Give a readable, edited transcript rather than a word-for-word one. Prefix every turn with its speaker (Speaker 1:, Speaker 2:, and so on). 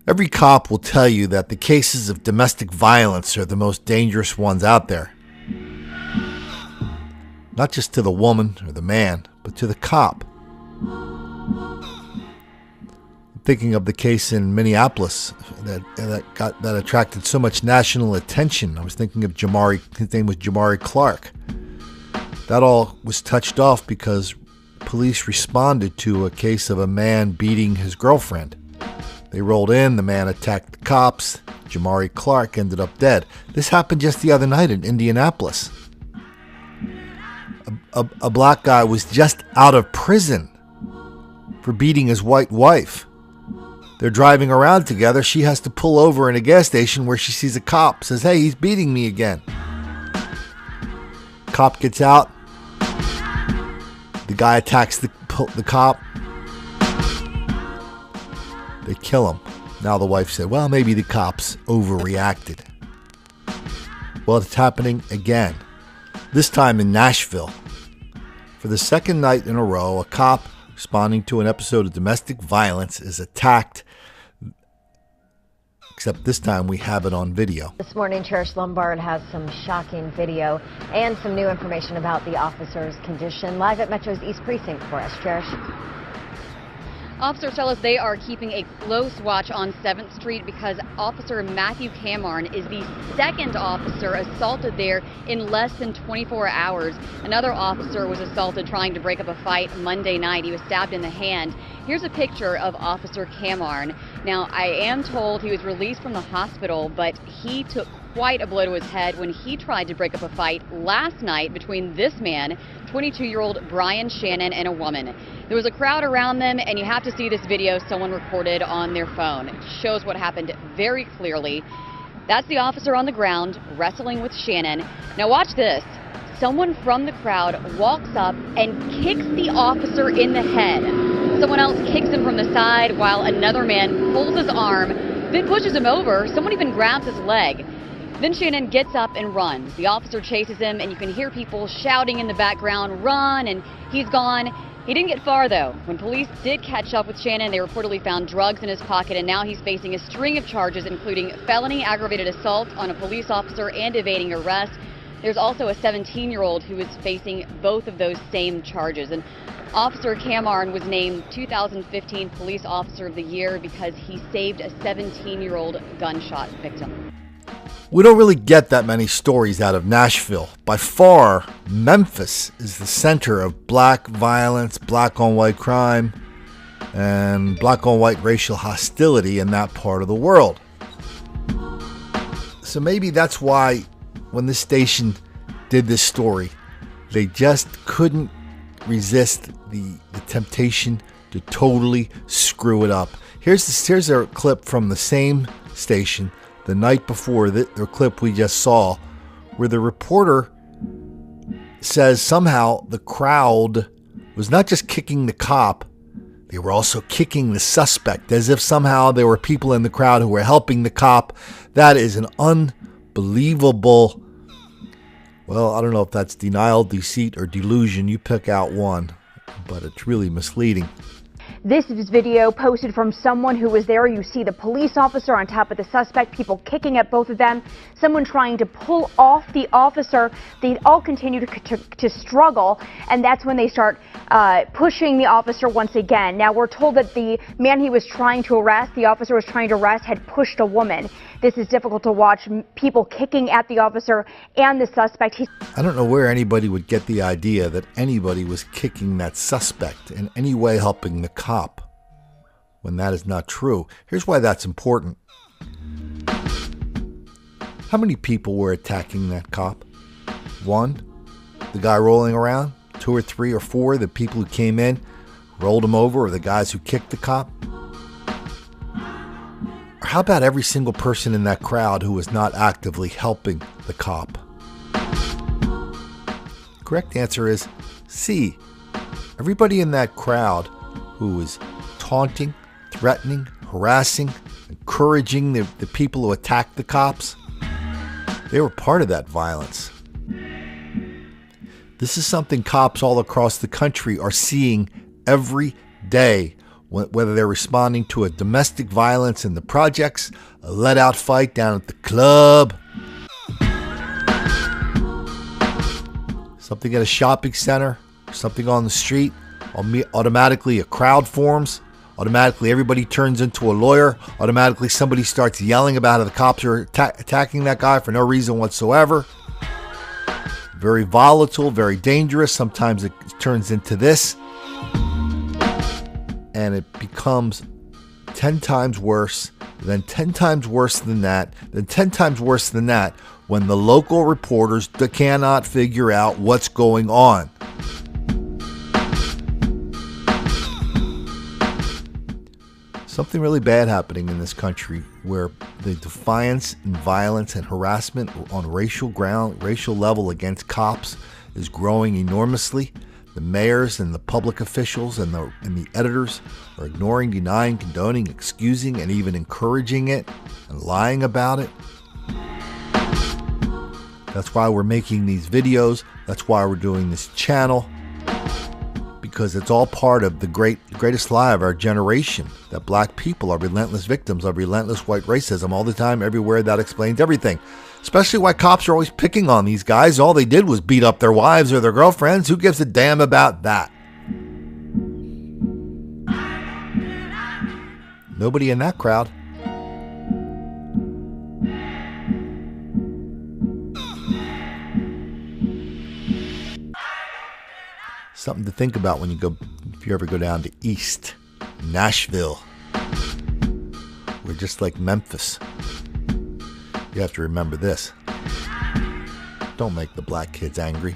Speaker 1: Every cop will tell you that the cases of domestic violence are the most dangerous ones out there. Not just to the woman or the man, but to the cop. I'm thinking of the case in Minneapolis that attracted so much national attention. I was thinking of his name was Jamari Clark. That all was touched off because police responded to a case of a man beating his girlfriend. They rolled in, the man attacked the cops, Jamari Clark ended up dead. This happened just the other night in Indianapolis. A black guy was just out of prison for beating his white wife. They're driving around together. She has to pull over in a gas station where she sees a cop. Says, "Hey, he's beating me again." Cop gets out. The guy attacks the cop. They kill him. Now the wife said, well, maybe the cops overreacted. Well, it's happening again. This time in Nashville. For the second night in a row, a cop responding to an episode of domestic violence is attacked. Except this time we have it on video.
Speaker 2: This morning, Cherish Lombard has some shocking video and some new information about the officer's condition. Live at Metro's East Precinct for us, Cherish.
Speaker 3: Officers tell us they are keeping a close watch on 7th Street because Officer Matthew Camarn is the second officer assaulted there in less than 24 hours. Another officer was assaulted trying to break up a fight Monday night. He was stabbed in the hand. Here's a picture of Officer Camarn. Now, I am told he was released from the hospital, but he took quite a blow to his head when he tried to break up a fight last night between this man, 22-year-old Brian Shannon, and a woman. There was a crowd around them, and you have to see this video someone recorded on their phone. It shows what happened very clearly. That's the officer on the ground wrestling with Shannon. Now watch this. Someone from the crowd walks up and kicks the officer in the head. Someone else kicks him from the side while another man pulls his arm, then pushes him over. Someone even grabs his leg. Then Shannon gets up and runs. The officer chases him, and you can hear people shouting in the background, "Run!" and he's gone. He didn't get far, though. When police did catch up with Shannon, they reportedly found drugs in his pocket, and now he's facing a string of charges, including felony aggravated assault on a police officer and evading arrest. There's also a 17-year-old who is facing both of those same charges. And Officer Camarn was named 2015 Police Officer of the Year because he saved a 17-year-old gunshot victim.
Speaker 1: We don't really get that many stories out of Nashville. By far, Memphis is the center of black violence, black on white crime, and black on white racial hostility in that part of the world. So maybe that's why when this station did this story, they just couldn't resist the temptation to totally screw it up. Here's a clip from the same station the night before the clip we just saw, where the reporter says somehow the crowd was not just kicking the cop, they were also kicking the suspect, as if somehow there were people in the crowd who were helping the cop. That is an unbelievable, well, I don't know if that's denial, deceit, or delusion. You pick out one, but it's really misleading.
Speaker 4: This is video posted from someone who was there. You see the police officer on top of the suspect, people kicking at both of them, someone trying to pull off the officer. They all continue to struggle, and that's when they start pushing the officer once again. Now, we're told that the man he was trying to arrest, the officer was trying to arrest, had pushed a woman. This is difficult to watch, people kicking at the officer and the suspect.
Speaker 1: I don't know where anybody would get the idea that anybody was kicking that suspect in any way helping the cop, when that is not true. Here's why that's important. How many people were attacking that cop? One? The guy rolling around? 2 or 3 or 4? The people who came in, rolled him over, or the guys who kicked the cop? Or how about every single person in that crowd who was not actively helping the cop? Correct answer is C. Everybody in that crowd who was taunting, threatening, harassing, encouraging the people who attacked the cops, they were part of that violence. This is something cops all across the country are seeing every day. whether they're responding to a domestic violence in the projects, a let-out fight down at the club, something at a shopping center, something on the street, automatically a crowd forms. Automatically, everybody turns into a lawyer. Automatically, somebody starts yelling about how the cops are attacking that guy for no reason whatsoever. Very volatile, very dangerous. Sometimes it turns into this. And it becomes 10 times worse, then 10 times worse than that, then 10 times worse than that when the local reporters cannot figure out what's going on. Something really bad happening in this country where the defiance and violence and harassment on racial level against cops is growing enormously. The mayors and the public officials and the editors are ignoring, denying, condoning, excusing, and even encouraging it and lying about it. That's why we're making these videos. That's why we're doing this channel. Because it's all part of the greatest lie of our generation, that black people are relentless victims of relentless white racism all the time, everywhere. That explains everything. Especially why cops are always picking on these guys. All they did was beat up their wives or their girlfriends. Who gives a damn about that? Nobody in that crowd. Something to think about if you ever go down to East Nashville. We're just like Memphis. You have to remember this. Don't make the black kids angry.